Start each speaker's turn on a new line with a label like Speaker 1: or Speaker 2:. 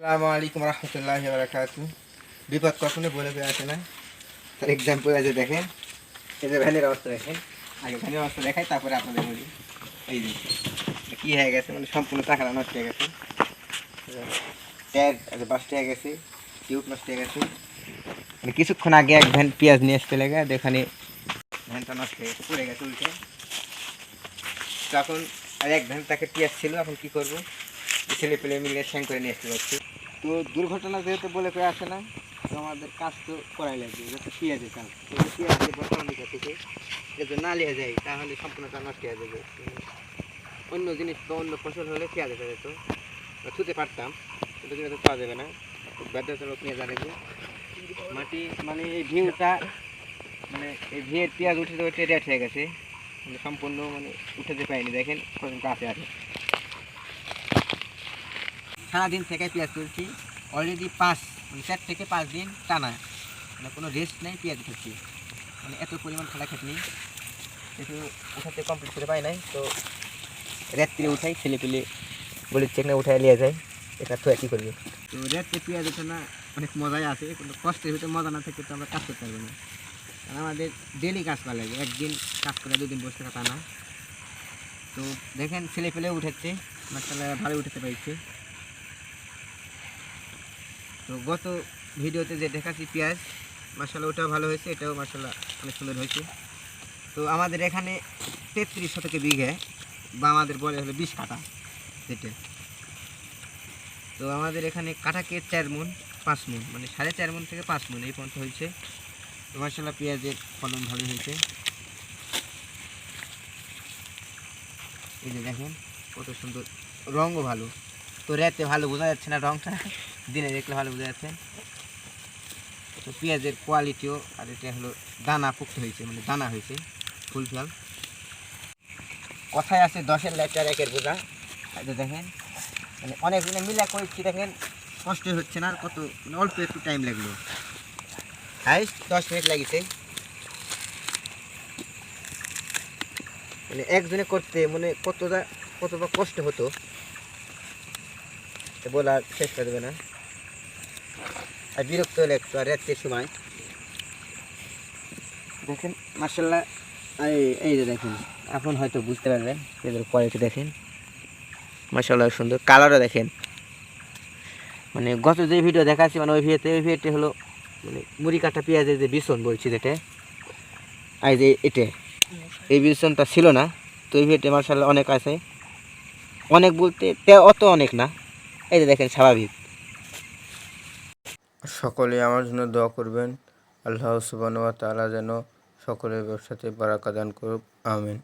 Speaker 1: আসসালামু আলাইকুম রহমতুল্লাহি ওয়া বারাকাতুহু। বিপদ কখনো বলে আসে না। তার এক্সাম্পল আছে, দেখেন এই যে ভ্যানের অবস্থা দেখেন। আগে ভ্যানের অবস্থা দেখাই, তারপরে আপনাদের বলি। এই যে কী হয়ে গেছে, মানে সম্পূর্ণ টাকাটা নষ্ট হয়ে গেছে। টায়ার বাস্ট হয়ে গেছে, টিউব নষ্ট হয়ে গেছে। মানে কিছুক্ষণ আগে এক ভ্যান পেঁয়াজ নিয়ে আসতে লেগে এখানে ভ্যানটা নষ্ট হয়ে গেছে, পড়ে গেছে উল্টে। তখন আর এক ভ্যান তাকে পেঁয়াজ ছিল, এখন কী করবো, ছেলে পেলে মিলে স্যাং করে নিয়ে আসতে পারছি। তো দুর্ঘটনা যেহেতু বলে করে আসে না, তো আমাদের কাজ তো করাই লাগবে, যাতে পেঁয়াজের কাজ। পেঁয়াজ দিয়ে বর্তমান দিকে থেকে যাতে না লিয়ে যায়, তাহলে সম্পূর্ণটা নষ্ট হয়ে যাবে। অন্য জিনিস বা অন্য ফসল হলে পেঁয়াজ হয়ে যেত, ছুতে পারতাম, কিন্তু কিন্তু পাওয়া যাবে না। বাধ্যতামূলক নিয়ে যাবে মাটি, মানে এই ভিউটা, মানে এই ভিউয়ের পেঁয়াজ উঠে উঠে রেট হয়ে গেছে, মানে সম্পূর্ণ মানে উঠাতে পারিনি। দেখেন কত কাছে আছে। সারাদিন থেকে পেঁয়াজ তুলছি, অলরেডি 4 থেকে 5 দিন টানা, মানে কোনো রেস্ট নেই, পেঁয়াজ উঠাচ্ছি। মানে এত পরিমাণ খাটাখাটনি, কিছু উঠাতে কমপ্লিট করে পাই নাই। তো রাত্রে উঠাই, ছেলে পেলে বলি চেক না উঠাই নিয়ে যায়, এটা তো একই করবে। তো রাত্রে পেঁয়াজ ওঠানো অনেক মজাই আছে, কিন্তু কষ্টের ভিতরে মজা না থেকে তো আমরা কাজ করতে পারবো না। কারণ আমাদের ডেলি কাজ করা লাগে, একদিন কাজ করে 2 দিন বসে থাকা তা না। তো দেখেন ছেলে পেলে উঠেছে, মাশাআল্লাহ ভালো উঠাতে পারছে। তো গত ভিডিওতে যে দেখাচ্ছি পেঁয়াজ, মাশাআল্লাহ ওটাও ভালো হয়েছে, এটাও মাশাআল্লাহ অনেক সুন্দর হয়েছে। তো আমাদের এখানে 33 শতকে বিঘে, বা আমাদের বলে হলো 20 কাঠা যেটা। তো আমাদের এখানে কাঠাকে 4 মণ 5 মণ, মানে 4.5 মণ থেকে 5 মণ এই পর্যন্ত হয়েছে। তো মাশাআল্লাহ পেঁয়াজের ফলন ভালোই হয়েছে। এই যে দেখেন কত সুন্দর, রঙও ভালো। তো রাতে ভালো বোঝা যাচ্ছে না রঙটা, দিনে দেখলে ভালো বোঝা যাচ্ছে। তো পেঁয়াজের কোয়ালিটিও, আর এটা হলো দানা পুক্ত হয়েছে, মানে দানা হয়েছে ফুল ফল। কথায় আছে 10-এর লাইটার 1-এর বোঝা। এটা দেখেন, মানে অনেক দিনে মিলে করেছি, দেখেন কষ্ট হচ্ছে না, আর কত মানে অল্প একটু টাইম লাগলো, হাইস্ট 10 মিনিট লাগিছে। মানে একজনে করতে মানে কতটা কষ্ট হতো বলা শেষ করে দেবে না। আর বিরক্ত হলে একটু, আর রাত্রের সময় দেখেন মাশাআল্লাহ। এই যে দেখেন, এখন হয়তো বুঝতে পারবেন এদের কোয়ালিটি দেখেন, মাশাআল্লাহ সুন্দর কালারও দেখেন। মানে গত যে ভিডিও দেখাচ্ছি, মানে ওই ভিডিওতে হলো মানে মুড়ি কাটা পেঁয়াজের যে বিছন বলছি যেটা, এই যে এটা এই বিছনটা ছিল না। তো এই ভিডিওতে মাশাআল্লাহ অনেক আছে, অনেক বলতে অত অনেক না। এই যে দেখেন স্বাভাবিক। সকলে আমার জন্য দোয়া করবেন, আল্লাহ সুবহানাহু ওয়া তাআলা যেন সকলের ব্যবসাতে বারাকা দান করুক, আমিন।